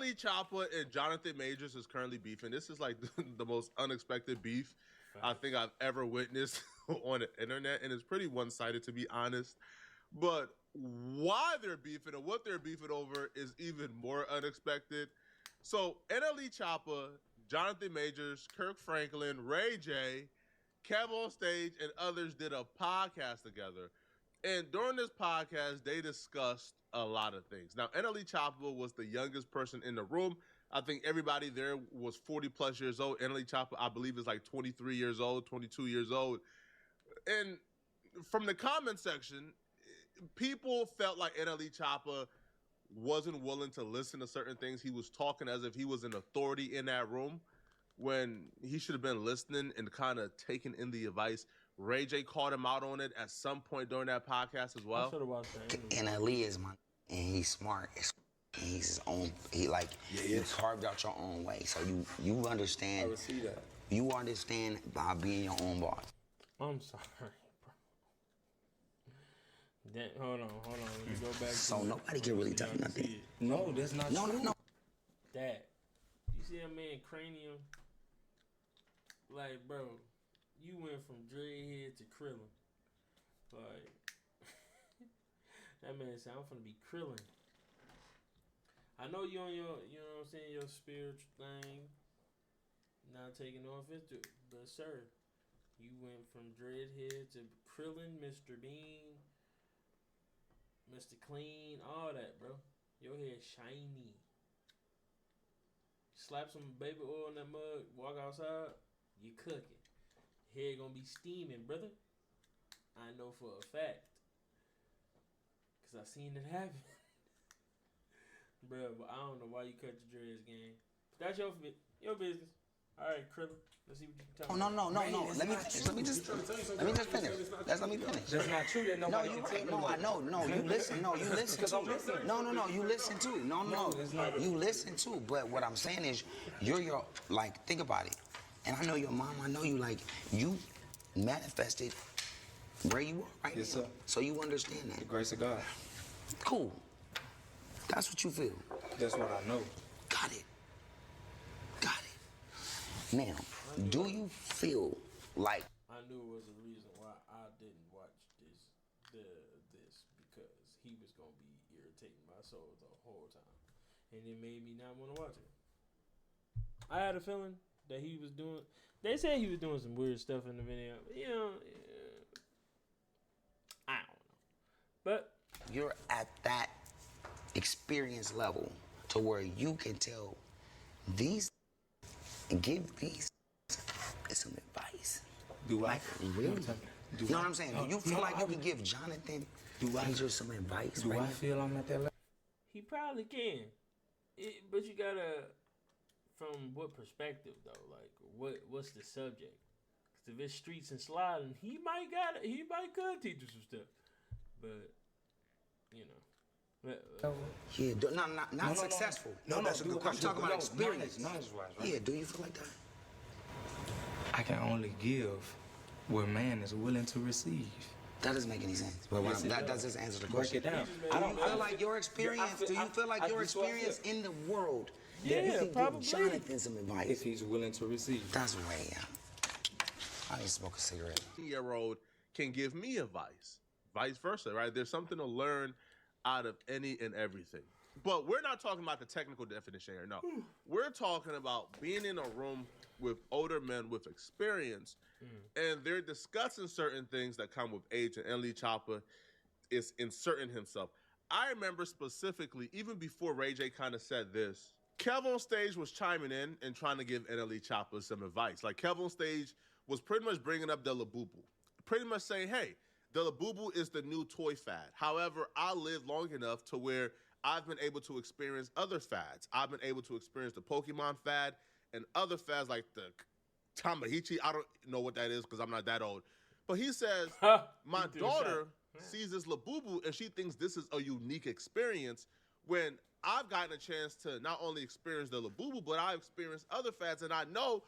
NLE Choppa and Jonathan Majors is currently beefing. This is like the most unexpected beef I think I've ever witnessed on the internet, and it's pretty one-sided to be honest. But why they're beefing and what they're beefing over is even more unexpected. So NLE Choppa, Jonathan Majors, Kirk Franklin, Ray J, Kev on Stage, and others did a podcast together. And during this podcast, they discussed a lot of things. Now, NLE Choppa was the youngest person in the room. I think everybody there was 40 plus years old. NLE Choppa, I believe, is like 23 years old, 22 years old. And from the comment section, people felt like NLE Choppa wasn't willing to listen to certain things. He was talking as if he was an authority in that room when he should have been listening and kind of taking in the advice. Ray J called him out on it at some point during that podcast as well. I should have watched that. NLE is my, and he's smart. And he's his own. He like you carved out your own way, so you understand. I would see that. You understand by being your own boss. I'm sorry, bro. Hold on. Let me go back. So nobody can really tell you nothing. No, that's not No. Dad, you see a man cranium? Like, bro, you went from dreadhead to krillin. Like, that man said, I'm finna be krillin. I know you on your, you know what I'm saying, your spiritual thing, not taking no offense to it, but sir, you went from dreadhead to krillin, Mr. Bean, Mr. Clean, all that, bro. Your hair shiny. Slap some baby oil in that mug, walk outside, you cooking. Hair gonna be steaming, brother. I know for a fact. Cause I seen it happen. Bro, but I don't know why you cut your dreads, gang. That's your business. All right, Krillin. Let's see what you can tell me. No. Let me just finish. Let me finish. That's not true. That nobody can tell me. No, I know. No, you listen. No, you listen too. No, you listen too. No, you listen too. But what I'm saying is, you're your, like, think about it. And I know your mom. I know you, like, you manifested where you are right now. Sir. So you understand that. The grace of God. Cool. That's what you feel. That's what I know. Got it. Now, do you feel like... I knew it was a reason why I didn't watch this because he was going to be irritating my soul the whole time. And it made me not want to watch it. I had a feeling that he was doing... They said he was doing some weird stuff in the video. You know, I don't know. But... You're at that experience level to where you can tell these... Give these some advice. Do I? Like, really? You know what I'm saying? Do you feel like you can give Jonathan Major some advice? Do I feel I'm at that level? He probably can. But you gotta, from what perspective though? Like, what's the subject? Because if it's streets and sliding, he might could teach you some stuff. But, you know. Yeah, not successful. No, that's a good question. I'm talking about experience. Knowledge-wise, right? Yeah, do you feel like that? I can only give what man is willing to receive. That doesn't make any sense. But that does just answer the Break question. it down. I don't feel like your experience. Do you feel like your experience in the world? Yeah, you can probably. give Jonathan some advice. If he's willing to receive. That's way out. I need to smoke a cigarette. 18-year-old can give me advice, vice versa, right? There's something to learn out of any and everything. But we're not talking about the technical definition here, no. We're talking about being in a room with older men with experience, and they're discussing certain things that come with age, and NLE Choppa is inserting himself. I remember specifically, even before Ray J kind of said this, Kev on Stage was chiming in and trying to give NLE Choppa some advice. Like, Kev on Stage was pretty much bringing up the Labubu, pretty much saying, hey, the Labubu is the new toy fad. However, I lived long enough to where I've been able to experience other fads. I've been able to experience the Pokemon fad and other fads like the Tamahichi. I don't know what that is because I'm not that old. But he says, my daughter sees this Labubu and she thinks this is a unique experience when I've gotten a chance to not only experience the Labubu, but I've experienced other fads. And I know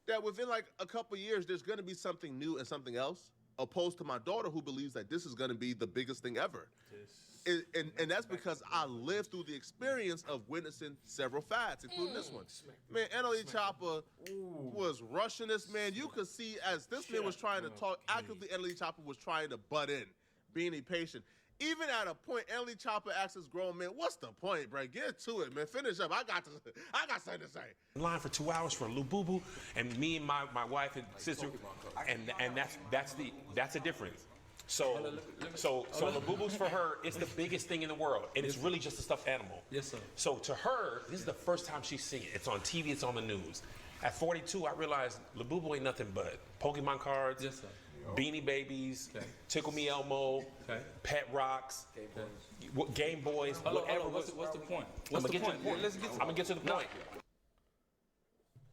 that within like a couple years, there's going to be something new and something else. Opposed to my daughter who believes that this is going to be the biggest thing ever. and that's because I lived through the experience of witnessing several fads, including this one. Man, NLE Choppa was rushing this man. You could see as this man was trying to talk, actively NLE Choppa was trying to butt in, being impatient. Even at a point, NLE Choppa asks this grown man, "What's the point, bro? Get to it, man. Finish up. I got something to say." Line for 2 hours for a Lil Boo Boo, and me and my wife and sister, and that's the difference. So Lil Boo Boo's for her, it's the biggest thing in the world, and it's really just a stuffed animal. Yes, sir. So to her, this is the first time she's seen it. It's on TV, it's on the news. At 42, I realized Lil Boo Boo ain't nothing but Pokemon cards. Yes, sir. Beanie Babies, Okay. Tickle Me Elmo, Okay. Pet Rocks, Game Boys, whatever. What's the point? I'm gonna get to the point. I'm gonna get to the point.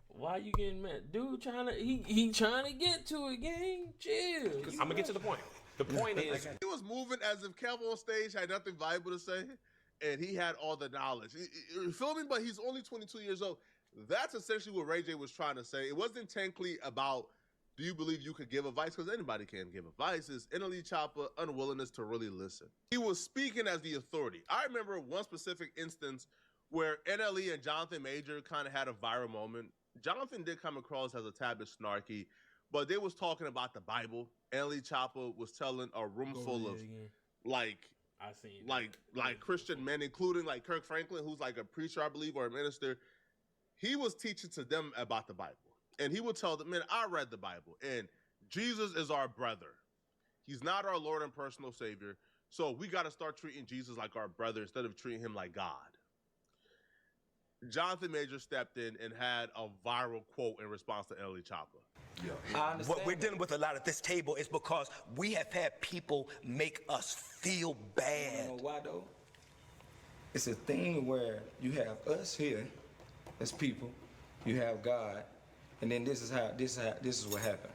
Why you getting mad? Dude he trying to get to it, gang. Chill. I'm gonna get to the point. The point is, He was moving as if Kev on stage had nothing valuable to say, and he had all the knowledge. You feel me? But he's only 22 years old. That's essentially what Ray J was trying to say. It wasn't technically about, do you believe you could give advice? Because anybody can give advice. It's NLE Choppa unwillingness to really listen. He was speaking as the authority. I remember one specific instance where NLE and Jonathan Major kind of had a viral moment. Jonathan did come across as a tad bit snarky, but they was talking about the Bible. NLE Choppa was telling a room full of like Christian men, including like Kirk Franklin, who's like a preacher, I believe, or a minister. He was teaching to them about the Bible. And he would tell them, man, I read the Bible, and Jesus is our brother. He's not our Lord and personal Savior. So we got to start treating Jesus like our brother instead of treating him like God. Jonathan Major stepped in and had a viral quote in response to NLE Choppa. What we're dealing with a lot at this table is because we have had people make us feel bad. You know why though? It's a thing where you have us here as people, you have God, and then this is what happened.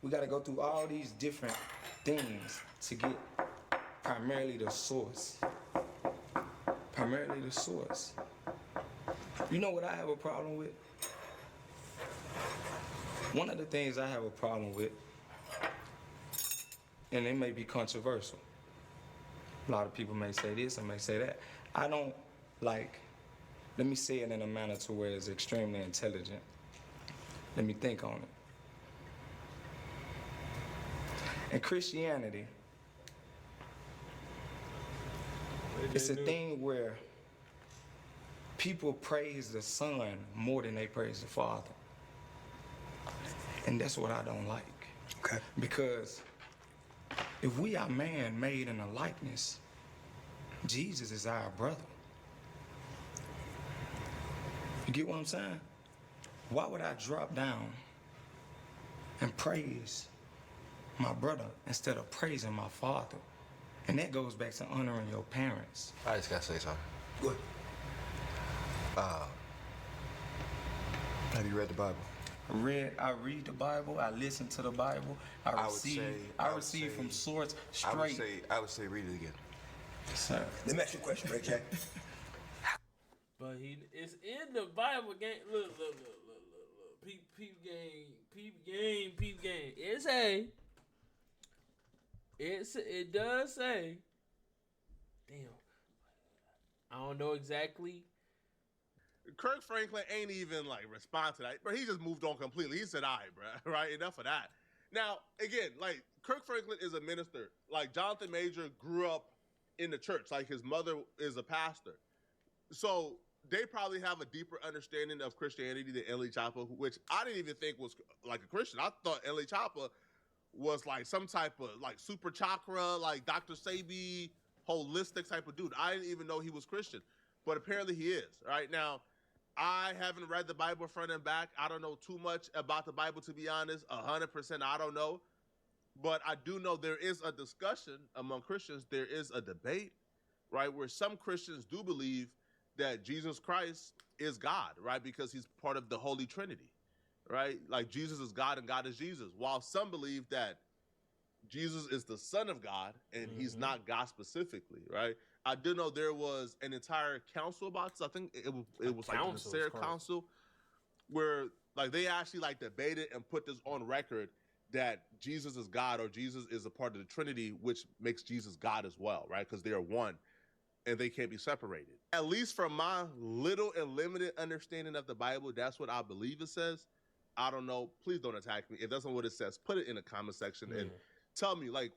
We got to go through all these different things to get primarily the source. Primarily the source. You know what I have a problem with? One of the things I have a problem with, and it may be controversial. A lot of people may say this and may say that. I don't like, let me say it in a manner to where it's extremely intelligent. Let me think on it. In Christianity, it's a thing where people praise the Son more than they praise the Father. And that's what I don't like. Okay. Because if we are man made in a likeness, Jesus is our brother. You get what I'm saying? Why would I drop down and praise my brother instead of praising my father? And that goes back to honoring your parents. I just gotta say something. Good. Have you read the Bible? I read the Bible, I listen to the Bible, I receive from source straight. I would say read it again. Sir. Let me ask you a question, Ray J. But it's in the Bible, gang. Look. Peep game. It does say. Damn. I don't know exactly. Kirk Franklin ain't even like respond to that, but he just moved on completely. He said, "All right, bro, right? Enough of that." Now, again, like Kirk Franklin is a minister. Like Jonathan Major grew up in the church. Like his mother is a pastor, so they probably have a deeper understanding of Christianity than NLE Choppa, which I didn't even think was like a Christian. I thought NLE Choppa was like some type of like super chakra, like Dr. Sebi, holistic type of dude. I didn't even know he was Christian, but apparently he is. Right now, I haven't read the Bible front and back. I don't know too much about the Bible, to be honest. 100%, I don't know. But I do know there is a discussion among Christians. There is a debate, right, where some Christians do believe that Jesus Christ is God, right, because he's part of the Holy Trinity, right? Like Jesus is God and God is Jesus. While some believe that Jesus is the Son of God and he's not God specifically, right? I do know there was an entire council about this. I think it was like the Nicene Council where like they actually like debated and put this on record that Jesus is God or Jesus is a part of the Trinity, which makes Jesus God as well, right? Because they are one and they can't be separated. At least from my little and limited understanding of the Bible, that's what I believe it says. I don't know. Please don't attack me. If that's not what it says, put it in the comment section and tell me, like,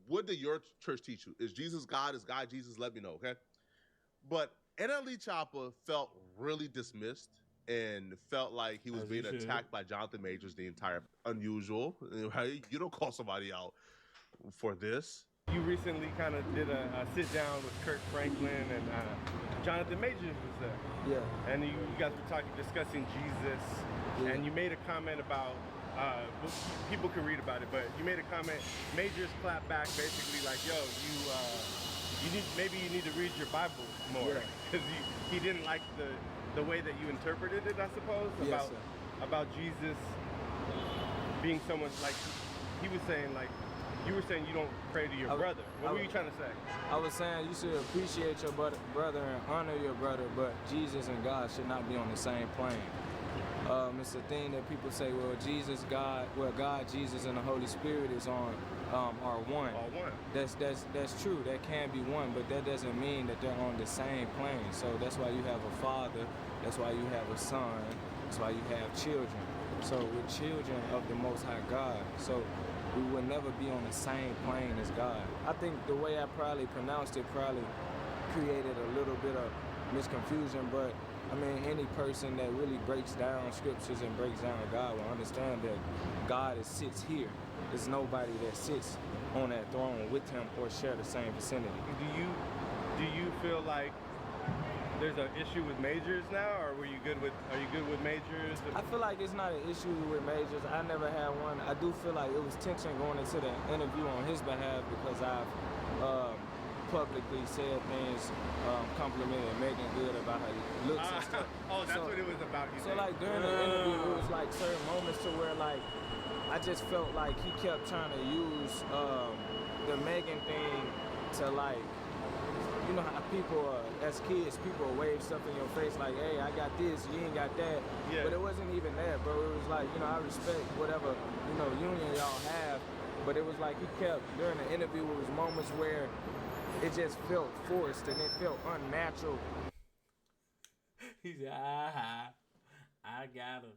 what did your church teach you? Is Jesus God? Is God Jesus? Let me know, okay? But NLE Choppa felt really dismissed and felt like he was being attacked by Jonathan Majors the entire unusual, right? You don't call somebody out for this. You recently kind of did a sit down with Kirk Franklin and Jonathan Majors was there. Yeah. And you guys were discussing Jesus, and you made a comment about, people can read about it, but you made a comment, Majors clapped back basically like, yo, maybe you need to read your Bible more. Because he didn't like the way that you interpreted it, I suppose, about Jesus being someone, like, he was saying, like, you were saying you don't pray to your brother. What were you trying to say? I was saying you should appreciate your brother and honor your brother, but Jesus and God should not be on the same plane. It's a thing that people say, well, God, Jesus, and the Holy Spirit is are one. All one. That's true. That can be one, but that doesn't mean that they're on the same plane. So that's why you have a father. That's why you have a son. That's why you have children. So we're children of the Most High God. So we will never be on the same plane as God. I think the way I probably pronounced it probably created a little bit of misconfusion, but I mean, any person that really breaks down scriptures and breaks down God will understand that God sits here. There's nobody that sits on that throne with him or share the same vicinity. Do you feel like there's an issue with Majors now, or are you good with Majors? I feel like it's not an issue with Majors. I never had one. I do feel like it was tension going into the interview on his behalf because I've publicly said things, complimented Megan Good about how he looks and stuff. That's what it was about. So like during the interview, it was like certain moments to where like I just felt like he kept trying to use the Megan thing to like, you know how people, as kids, people wave stuff in your face like, hey, I got this, you ain't got that. Yeah. But it wasn't even that, bro. It was like, you know, I respect whatever, you know, union y'all have. But it was like he kept, during the interview, it was moments where it just felt forced and it felt unnatural. He said, I got him.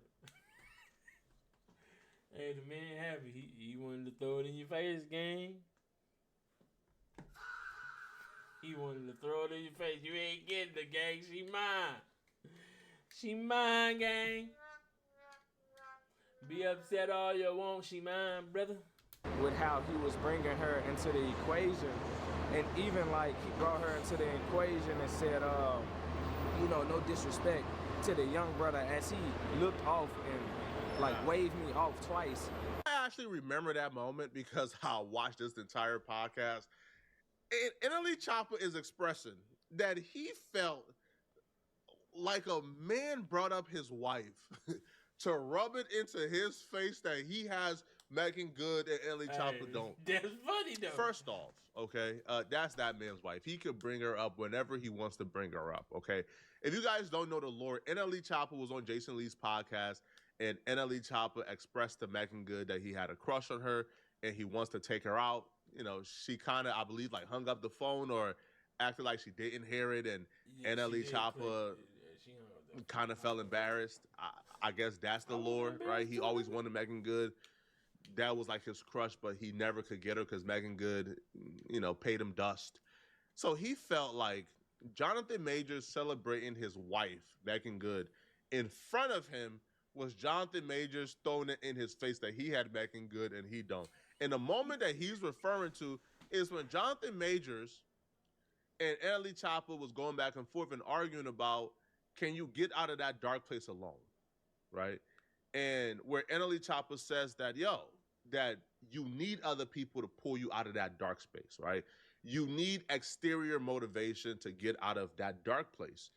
Hey, the man happy. He wanted to throw it in your face, gang. He wanted to throw it in your face. You ain't getting the gang. She mine. She mine, gang. Be upset all you want. She mine, brother. With how he was bringing her into the equation, and even like he brought her into the equation and said, you know, no disrespect to the young brother as he looked off and like waved me off twice. I actually remember that moment because I watched this entire podcast. And NLE Choppa is expressing that he felt like a man brought up his wife to rub it into his face that he has Megan Good and NLE Choppa don't. That's funny though. First off, okay, that's that man's wife. He could bring her up whenever he wants to bring her up, okay? If you guys don't know the lore, NLE Choppa was on Jason Lee's podcast, and NLE Choppa expressed to Megan Good that he had a crush on her and he wants to take her out. You know, she kind of, I believe, like hung up the phone or acted like she didn't hear it, and NLE Choppa kind of felt embarrassed. I guess that's the lore, right? He always wanted Megan Good. That was like his crush, but he never could get her because Megan Good, you know, paid him dust. So he felt like Jonathan Majors celebrating his wife, Megan Good, in front of him was Jonathan Majors throwing it in his face that he had Megan Good and he don't. And the moment that he's referring to is when Jonathan Majors and NLE Choppa was going back and forth and arguing about, can you get out of that dark place alone, right? And where NLE Choppa says that, that you need other people to pull you out of that dark space, right? You need exterior motivation to get out of that dark place.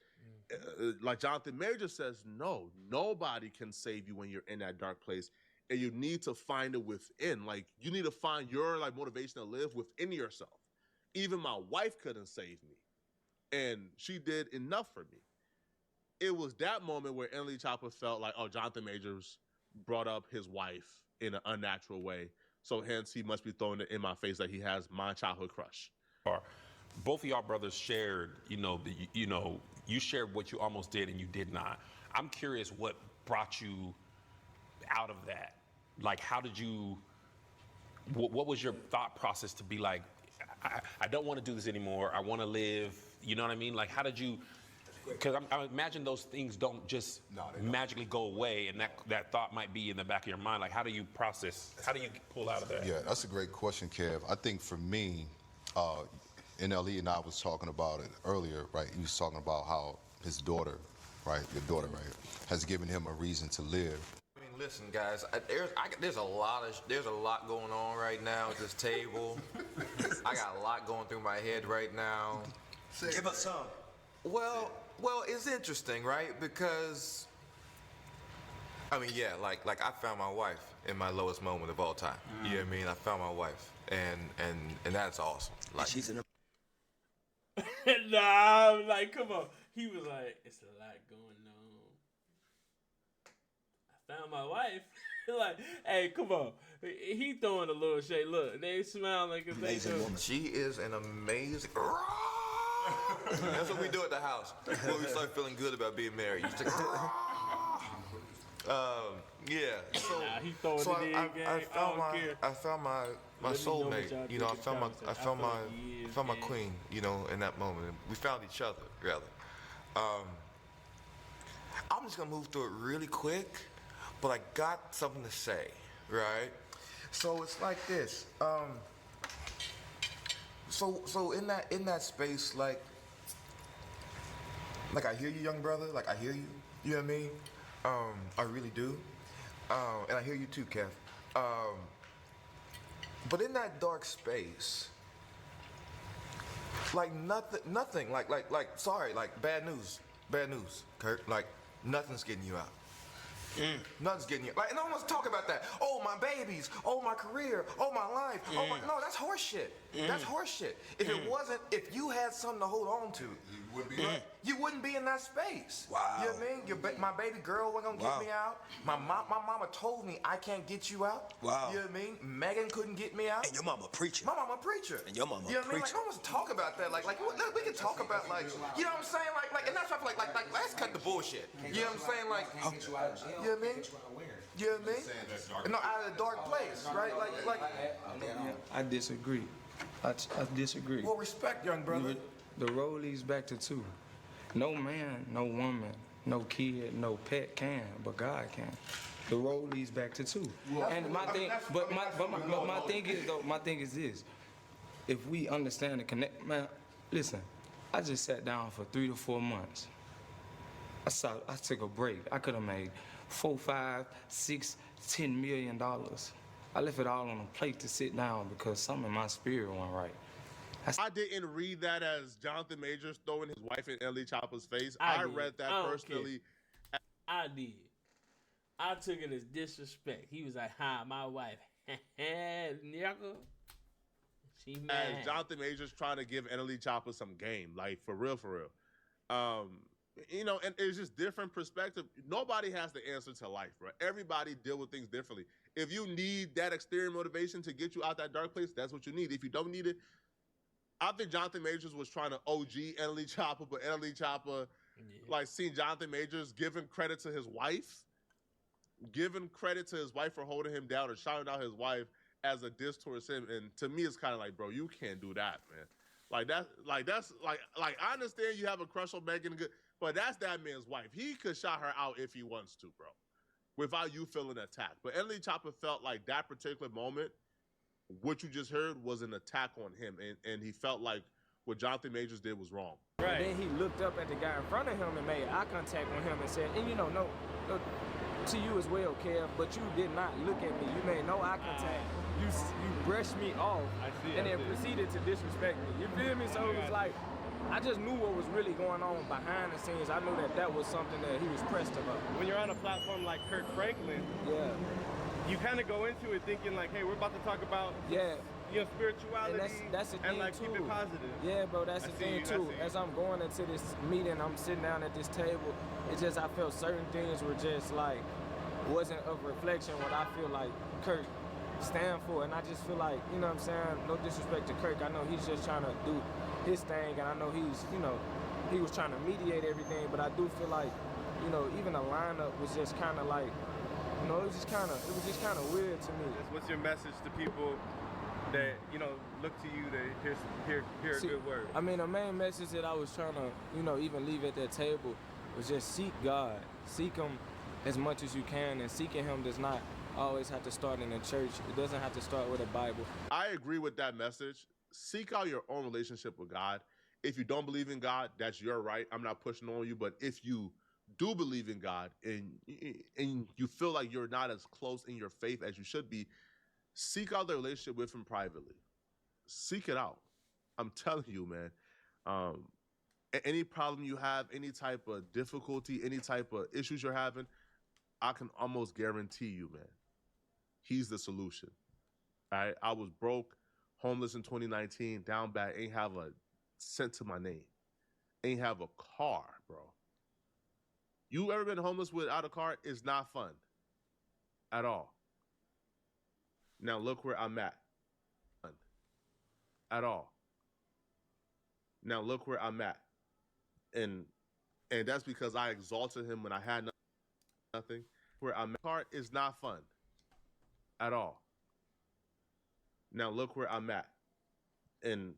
Like Jonathan Majors says, no, nobody can save you when you're in that dark place. And you need to find it within. Like, you need to find your like motivation to live within yourself. Even my wife couldn't save me. And she did enough for me. It was that moment where NLE Choppa felt like, oh, Jonathan Majors brought up his wife in an unnatural way. So hence he must be throwing it in my face that he has my childhood crush. Or both of y'all brothers shared, you shared what you almost did and you did not. I'm curious what brought you out of that. Like, how did you, what was your thought process to be like, I don't want to do this anymore. I want to live. You know what I mean? Like, how did you, because I imagine those things don't just magically go away, and that thought might be in the back of your mind. Like, how do you process, how do you pull out of that? Yeah, that's a great question, Kev. I think for me, NLE and I was talking about it earlier, right? He was talking about how his daughter, right, your daughter, right, has given him a reason to live. I mean, listen, guys. There's a lot going on right now at this table. I got a lot going through my head right now. Give us some. Well, it's interesting, right? Because I mean, yeah, like I found my wife in my lowest moment of all time. You know what I mean? I found my wife, and that's awesome. Like, she's in a Nah, I'm like, come on. He was like, it's a lot going on. I found my wife. Like, hey, come on. He throwing a little shade. Look, they smiling because they amazing woman. She is an amazing. That's what we do at the house when we start feeling good about being married. You just like, yeah. So, he throwing so it in, gang. I found my soulmate. You know, I found my queen. You know, in that moment, we found each other. Really. I'm just gonna move through it really quick, but I got something to say, right? So it's like this. So in that space, like I hear you, young brother. Like, I hear you. You know what I mean? I really do. And I hear you too, Kev. But in that dark space, like nothing, like sorry, like bad news, Kurt. Like, nothing's getting you out. Nothing's getting you. Like, no one wants to talk about that. Oh, my babies. Oh, my career. Oh, my life. Oh, my. No, that's horseshit. That's horseshit. If you had something to hold on to, you wouldn't be in that space. Wow. You know what I mean? My baby girl wasn't gonna get me out. My mama told me I can't get you out. Wow. You know what I mean? Megan couldn't get me out. And your mama preacher. My mama preacher. And your mama You know what I mean? Like, preacher. no one wants to talk about that. Like we can talk about, like, you know what I'm saying? Like, and that's why I feel like let's cut the bullshit. You know what I'm saying? Like, you know what I mean? You know what I mean? No, out of the dark place, right? Like. I disagree. I disagree. Well, respect, young brother. The road leads back to two. No man, no woman, no kid, no pet can, but God can. The road leads back to two. And my thing, but my thing is though, my thing is this: if we understand and connect, man, listen. I just sat down for 3 to 4 months. I took a break. I could have made $4, $5, $6, $10 million. I left it all on a plate to sit down because something in my spirit wasn't right. I didn't read that as Jonathan Majors throwing his wife in NLE Choppa's face. I read that personally. I did. I took it as disrespect. He was like, "Hi, my wife." Nigga. She mad. As Jonathan Majors trying to give NLE Choppa some game, like for real. You know, and it's just different perspective. Nobody has the answer to life, right? Everybody deal with things differently. If you need that exterior motivation to get you out that dark place, that's what you need. If you don't need it, I think Jonathan Majors was trying to OG NLE Choppa, but NLE Choppa, like, seeing Jonathan Majors giving credit to his wife for holding him down or shouting out his wife as a diss towards him. And to me, it's kind of like, bro, you can't do that, man. That's I understand you have a crush on Megan, but that's that man's wife. He could shout her out if he wants to, bro, without you feeling attacked. But NLE Choppa felt like that particular moment, what you just heard, was an attack on him, and he felt like what Jonathan Majors did was wrong. Right. And then he looked up at the guy in front of him and made eye contact with him and said, and no, to you as well, Kev, but you did not look at me. You made no eye contact. You brushed me off and then proceeded to disrespect me. You feel me? So it was like, I just knew what was really going on behind the scenes. I knew that was something that he was pressed about. When you're on a platform like Kirk Franklin, you kind of go into it thinking like, hey, we're about to talk about spirituality and that's the thing like too. keep it positive. Yeah, bro, that's the thing too. As I'm going into this meeting, I'm sitting down at this table. It's just I felt certain things were just like, wasn't a reflection what I feel like Kirk stand for. And I just feel like, you know what I'm saying, no disrespect to Kirk, I know he's just trying to do his thing, and I know he's, you know, he was trying to mediate everything, but I do feel like, you know, even the lineup was just kind of like, you know, it was just kind of weird to me. What's your message to people that, you know, look to you to hear a good word? I mean, the main message that I was trying to, you know, even leave at that table was just seek God. Seek Him as much as you can, and seeking Him does not always have to start in a church. It doesn't have to start with a Bible. I agree with that message. Seek out your own relationship with God. If you don't believe in God, that's your right. I'm not pushing on you, but if you do believe in God and you feel like you're not as close in your faith as you should be, seek out the relationship with Him privately. Seek it out. I'm telling you, man. Any problem you have, any type of difficulty, any type of issues you're having, I can almost guarantee you, man, He's the solution. All right? I was broke, homeless in 2019, down bad, ain't have a cent to my name. Ain't have a car, bro. You ever been homeless without a car? It's not fun at all. Now look where I'm at. At all. Now look where I'm at. And that's because I exalted Him when I had nothing. Where I'm at. Car is not fun at all. Now look where I'm at. And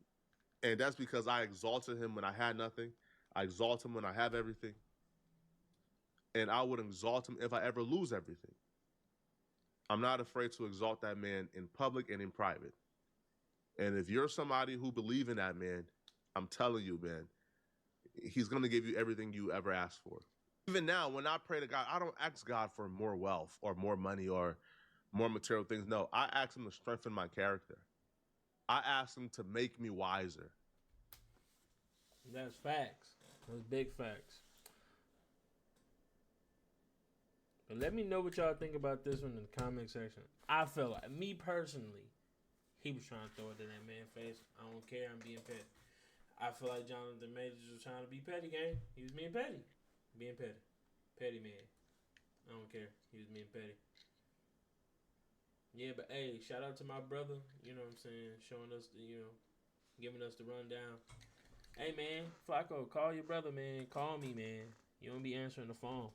that's because I exalted Him when I had nothing. I exalt Him when I have everything. And I would exalt Him if I ever lose everything. I'm not afraid to exalt that man in public and in private. And if you're somebody who believes in that man, I'm telling you, man, He's going to give you everything you ever asked for. Even now, when I pray to God, I don't ask God for more wealth or more money or more material things. No, I ask Him to strengthen my character. I ask Him to make me wiser. That's facts. That's big facts. But let me know what y'all think about this one in the comment section. I feel like, me personally, he was trying to throw it in that man's face. I don't care, I'm being petty. I feel like Jonathan Majors was trying to be petty, gang. He was being petty. Being petty. Petty man. I don't care. He was being petty. Yeah, but hey, shout out to my brother, you know what I'm saying, showing us, giving us the rundown. Hey, man, Flakko, call your brother, man. Call me, man. You don't be answering the phone.